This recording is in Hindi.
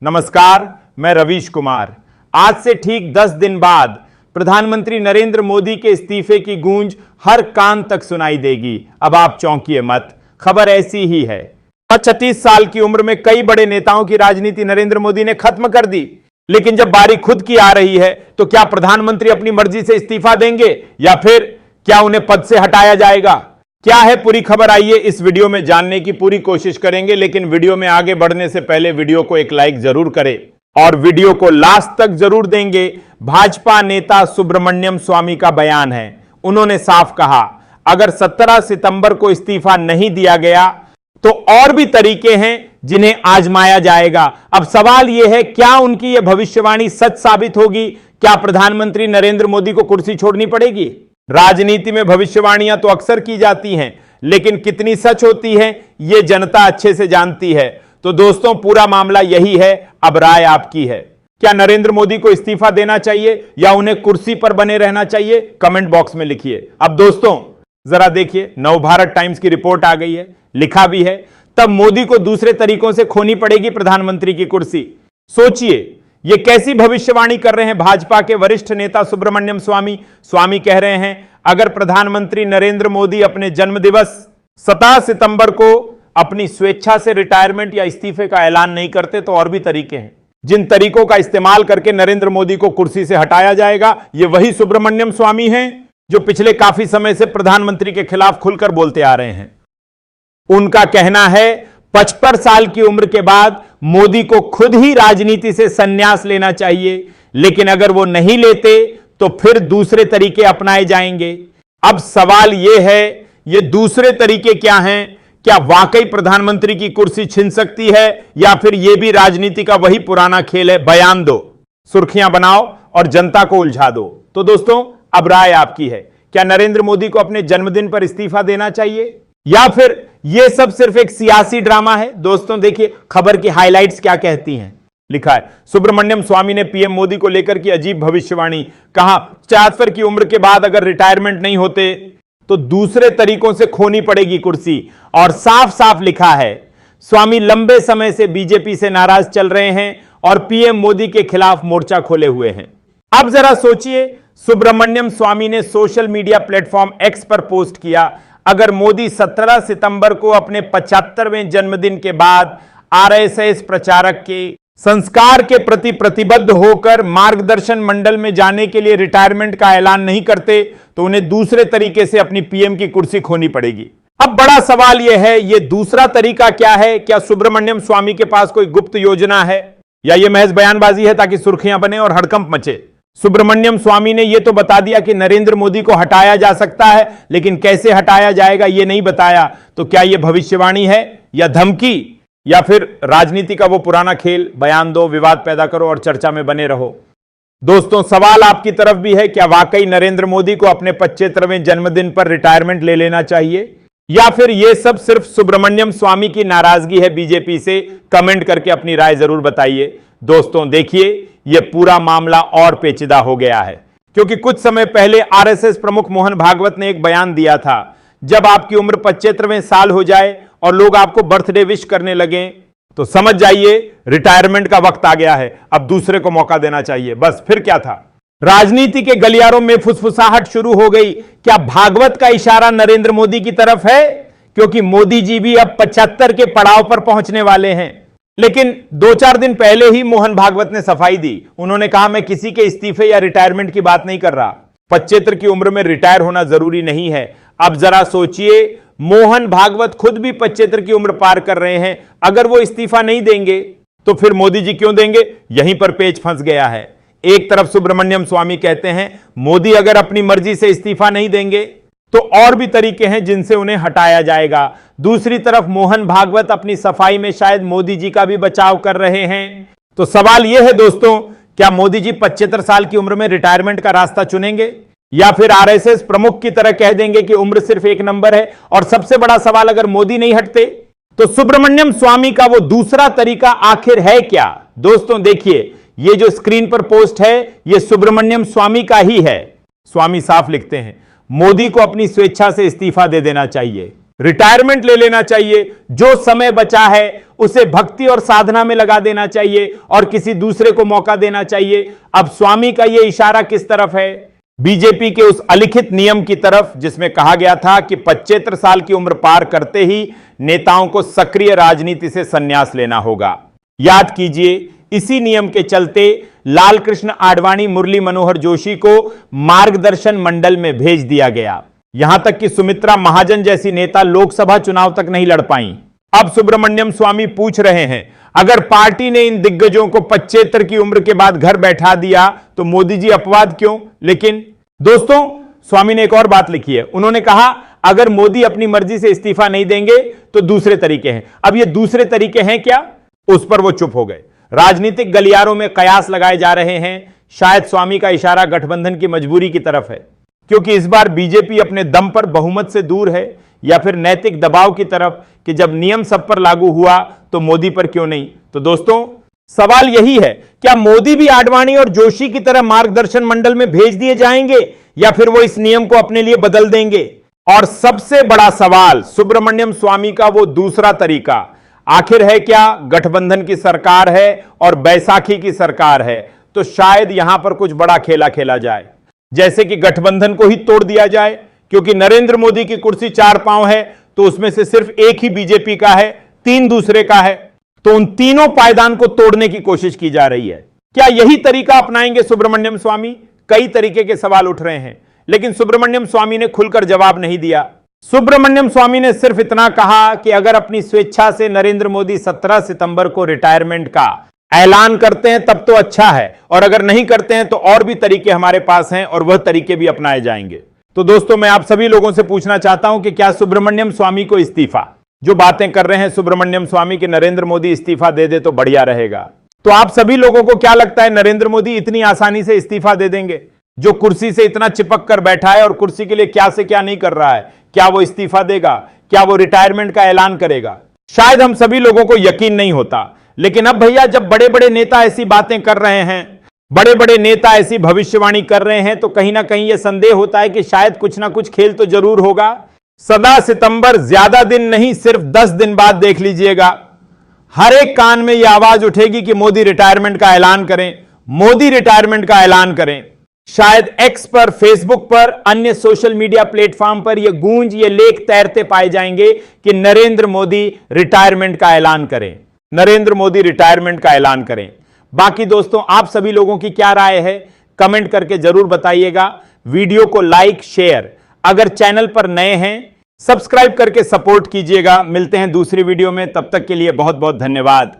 नमस्कार, मैं रवीश कुमार। आज से ठीक 10 दिन बाद प्रधानमंत्री नरेंद्र मोदी के इस्तीफे की गूंज हर कान तक सुनाई देगी। अब आप चौंकिए मत, खबर ऐसी ही है। 36 साल की उम्र में कई बड़े नेताओं की राजनीति नरेंद्र मोदी ने खत्म कर दी, लेकिन जब बारी खुद की आ रही है तो क्या प्रधानमंत्री अपनी मर्जी से इस्तीफा देंगे या फिर क्या उन्हें पद से हटाया जाएगा? क्या है पूरी खबर, आइए इस वीडियो में जानने की पूरी कोशिश करेंगे। लेकिन वीडियो में आगे बढ़ने से पहले वीडियो को एक लाइक जरूर करें और वीडियो को लास्ट तक जरूर देंगे। भाजपा नेता सुब्रमण्यम स्वामी का बयान है। उन्होंने साफ कहा, अगर 17 सितंबर को इस्तीफा नहीं दिया गया तो और भी तरीके हैं जिन्हें आजमाया जाएगा। अब सवाल यह है, क्या उनकी यह भविष्यवाणी सच साबित होगी? क्या प्रधानमंत्री नरेंद्र मोदी को कुर्सी छोड़नी पड़ेगी? राजनीति में भविष्यवाणियां तो अक्सर की जाती हैं, लेकिन कितनी सच होती हैं यह जनता अच्छे से जानती है। तो दोस्तों, पूरा मामला यही है। अब राय आपकी है, क्या नरेंद्र मोदी को इस्तीफा देना चाहिए या उन्हें कुर्सी पर बने रहना चाहिए? कमेंट बॉक्स में लिखिए। अब दोस्तों जरा देखिए, नवभारत टाइम्स की रिपोर्ट आ गई है, लिखा भी है, तब मोदी को दूसरे तरीकों से खोनी पड़ेगी प्रधानमंत्री की कुर्सी। सोचिए, ये कैसी भविष्यवाणी कर रहे हैं भाजपा के वरिष्ठ नेता सुब्रमण्यम स्वामी। स्वामी कह रहे हैं, अगर प्रधानमंत्री नरेंद्र मोदी अपने जन्मदिवस 17 सितंबर को अपनी स्वेच्छा से रिटायरमेंट या इस्तीफे का ऐलान नहीं करते तो और भी तरीके हैं जिन तरीकों का इस्तेमाल करके नरेंद्र मोदी को कुर्सी से हटाया जाएगा। ये वही सुब्रमण्यम स्वामी हैं जो पिछले काफी समय से प्रधानमंत्री के खिलाफ खुलकर बोलते आ रहे हैं। उनका कहना है, 55 साल की उम्र के बाद मोदी को खुद ही राजनीति से संन्यास लेना चाहिए, लेकिन अगर वो नहीं लेते तो फिर दूसरे तरीके अपनाए जाएंगे। अब सवाल यह है, ये दूसरे तरीके क्या हैं? क्या वाकई प्रधानमंत्री की कुर्सी छिन सकती है या फिर यह भी राजनीति का वही पुराना खेल है, बयान दो, सुर्खियां बनाओ और जनता को उलझा दो? तो दोस्तों, अब राय आपकी है, क्या नरेंद्र मोदी को अपने जन्मदिन पर इस्तीफा देना चाहिए या फिर यह सब सिर्फ एक सियासी ड्रामा है? दोस्तों देखिए, खबर की हाइलाइट्स क्या कहती हैं। लिखा है, सुब्रमण्यम स्वामी ने पीएम मोदी को लेकर की अजीब भविष्यवाणी। कहा, 75 की उम्र के बाद अगर रिटायरमेंट नहीं होते तो दूसरे तरीकों से खोनी पड़ेगी कुर्सी। और साफ साफ लिखा है, स्वामी लंबे समय से बीजेपी से नाराज चल रहे हैं और पीएम मोदी के खिलाफ मोर्चा खोले हुए हैं। अब जरा सोचिए, सुब्रमण्यम स्वामी ने सोशल मीडिया प्लेटफॉर्म एक्स पर पोस्ट किया, अगर मोदी 17 सितंबर को अपने 75वें जन्मदिन के बाद आरएसएस प्रचारक के संस्कार के प्रति प्रतिबद्ध होकर मार्गदर्शन मंडल में जाने के लिए रिटायरमेंट का ऐलान नहीं करते तो उन्हें दूसरे तरीके से अपनी पीएम की कुर्सी खोनी पड़ेगी। अब बड़ा सवाल यह है, यह दूसरा तरीका क्या है? क्या सुब्रमण्यम स्वामी के पास कोई गुप्त योजना है या यह महज बयानबाजी है ताकि सुर्खियां बने और हड़कंप मचे? सुब्रमण्यम स्वामी ने यह तो बता दिया कि नरेंद्र मोदी को हटाया जा सकता है, लेकिन कैसे हटाया जाएगा यह नहीं बताया। तो क्या यह भविष्यवाणी है या धमकी या फिर राजनीति का वो पुराना खेल, बयान दो, विवाद पैदा करो और चर्चा में बने रहो? दोस्तों, सवाल आपकी तरफ भी है, क्या वाकई नरेंद्र मोदी को अपने 75वें जन्मदिन पर रिटायरमेंट ले लेना चाहिए या फिर यह सब सिर्फ सुब्रमण्यम स्वामी की नाराजगी है बीजेपी से? कमेंट करके अपनी राय जरूर बताइए। दोस्तों देखिए, यह पूरा मामला और पेचीदा हो गया है, क्योंकि कुछ समय पहले आरएसएस प्रमुख मोहन भागवत ने एक बयान दिया था, जब आपकी उम्र 75वें साल हो जाए और लोग आपको बर्थडे विश करने लगे तो समझ जाइए रिटायरमेंट का वक्त आ गया है, अब दूसरे को मौका देना चाहिए। बस फिर क्या था, राजनीति के गलियारों में फुसफुसाहट शुरू हो गई। क्या भागवत का इशारा नरेंद्र मोदी की तरफ है? क्योंकि मोदी जी भी अब 75 के पड़ाव पर पहुंचने वाले हैं। लेकिन 2-4 दिन पहले ही मोहन भागवत ने सफाई दी। उन्होंने कहा, मैं किसी के इस्तीफे या रिटायरमेंट की बात नहीं कर रहा, 75 की उम्र में रिटायर होना जरूरी नहीं है। अब जरा सोचिए, मोहन भागवत खुद भी 75 की उम्र पार कर रहे हैं। अगर वो इस्तीफा नहीं देंगे तो फिर मोदी जी क्यों देंगे? यहीं पर पेच फंस गया है। एक तरफ सुब्रमण्यम स्वामी कहते हैं, मोदी अगर अपनी मर्जी से इस्तीफा नहीं देंगे तो और भी तरीके हैं जिनसे उन्हें हटाया जाएगा। दूसरी तरफ मोहन भागवत अपनी सफाई में शायद मोदी जी का भी बचाव कर रहे हैं। तो सवाल यह है दोस्तों, क्या मोदी जी 75 साल की उम्र में रिटायरमेंट का रास्ता चुनेंगे या फिर आरएसएस प्रमुख की तरह कह देंगे कि उम्र सिर्फ एक नंबर है? और सबसे बड़ा सवाल, अगर मोदी नहीं हटते तो सुब्रमण्यम स्वामी का वो दूसरा तरीका आखिर है क्या? दोस्तों देखिए, ये जो स्क्रीन पर पोस्ट है ये सुब्रमण्यम स्वामी का ही है। स्वामी साफ लिखते हैं, मोदी को अपनी स्वेच्छा से इस्तीफा दे देना चाहिए। रिटायरमेंट ले लेना चाहिए, जो समय बचा है उसे भक्ति और साधना में लगा देना चाहिए और किसी दूसरे को मौका देना चाहिए। अब स्वामी का यह इशारा किस तरफ है? बीजेपी के उस अलिखित नियम की तरफ जिसमें कहा गया था कि 75 साल की उम्र पार करते ही नेताओं को सक्रिय राजनीति से संन्यास लेना होगा। याद कीजिए, इसी नियम के चलते लालकृष्ण आडवाणी, मुरली मनोहर जोशी को मार्गदर्शन मंडल में भेज दिया गया। यहां तक कि सुमित्रा महाजन जैसी नेता लोकसभा चुनाव तक नहीं लड़ पाई। अब सुब्रमण्यम स्वामी पूछ रहे हैं, अगर पार्टी ने इन दिग्गजों को 75 की उम्र के बाद घर बैठा दिया तो मोदी जी अपवाद क्यों? लेकिन दोस्तों, स्वामी ने एक और बात लिखी है। उन्होंने कहा अगर मोदी अपनी मर्जी से इस्तीफा नहीं देंगे तो दूसरे तरीके हैं। अब ये दूसरे तरीके हैं क्या? उस पर वो चुप हो गए। राजनीतिक गलियारों में कयास लगाए जा रहे हैं। शायद स्वामी का इशारा गठबंधन की मजबूरी की तरफ है, क्योंकि इस बार बीजेपी अपने दम पर बहुमत से दूर है, या फिर नैतिक दबाव की तरफ कि जब नियम सब पर लागू हुआ तो मोदी पर क्यों नहीं? तो दोस्तों, सवाल यही है, क्या मोदी भी आडवाणी और जोशी की तरह मार्गदर्शन मंडल में भेज दिए जाएंगे या फिर वो इस नियम को अपने लिए बदल देंगे? और सबसे बड़ा सवाल, सुब्रमण्यम स्वामी का वो दूसरा तरीका आखिर है क्या? गठबंधन की सरकार है और बैसाखी की सरकार है, तो शायद यहां पर कुछ बड़ा खेला खेला जाए, जैसे कि गठबंधन को ही तोड़ दिया जाए, क्योंकि नरेंद्र मोदी की कुर्सी 4 पांव है तो उसमें से सिर्फ एक ही बीजेपी का है, 3 दूसरे का है, तो उन तीनों पायदान को तोड़ने की कोशिश की जा रही है। क्या यही तरीका अपनाएंगे सुब्रमण्यम स्वामी? कई तरीके के सवाल उठ रहे हैं, लेकिन सुब्रमण्यम स्वामी ने खुलकर जवाब नहीं दिया। सुब्रमण्यम स्वामी ने सिर्फ इतना कहा कि अगर अपनी स्वेच्छा से नरेंद्र मोदी 17 सितंबर को रिटायरमेंट का ऐलान करते हैं तब तो अच्छा है, और अगर नहीं करते हैं तो और भी तरीके हमारे पास हैं और वह तरीके भी अपनाए जाएंगे। तो दोस्तों, मैं आप सभी लोगों से पूछना चाहता हूं कि क्या सुब्रमण्यम स्वामी को इस्तीफा, जो बातें कर रहे हैं सुब्रमण्यम स्वामी कि नरेंद्र मोदी इस्तीफा दे दे तो बढ़िया रहेगा, तो आप सभी लोगों को क्या लगता है नरेंद्र मोदी इतनी आसानी से इस्तीफा दे देंगे? जो कुर्सी से इतना चिपक कर बैठा है और कुर्सी के लिए क्या से क्या नहीं कर रहा है, क्या वो इस्तीफा देगा? क्या वो रिटायरमेंट का ऐलान करेगा? शायद हम सभी लोगों को यकीन नहीं होता। लेकिन अब भैया, जब बड़े बड़े नेता ऐसी बातें कर रहे हैं, बड़े बड़े नेता ऐसी भविष्यवाणी कर रहे हैं, तो कहीं ना कहीं यह संदेह होता है कि शायद कुछ ना कुछ खेल तो जरूर होगा। 17 सितंबर ज्यादा दिन नहीं, सिर्फ 10 दिन बाद देख लीजिएगा, हर एक कान में यह आवाज उठेगी कि मोदी रिटायरमेंट का ऐलान करें, मोदी रिटायरमेंट का ऐलान करें। शायद एक्स पर, फेसबुक पर, अन्य सोशल मीडिया प्लेटफॉर्म पर यह गूंज, ये लेख तैरते पाए जाएंगे कि नरेंद्र मोदी रिटायरमेंट का ऐलान करें, नरेंद्र मोदी रिटायरमेंट का ऐलान करें। बाकी दोस्तों, आप सभी लोगों की क्या राय है? कमेंट करके जरूर बताइएगा। वीडियो को लाइक, शेयर, अगर चैनल पर नए हैं सब्सक्राइब करके सपोर्ट कीजिएगा। मिलते हैं दूसरी वीडियो में, तब तक के लिए बहुत बहुत धन्यवाद।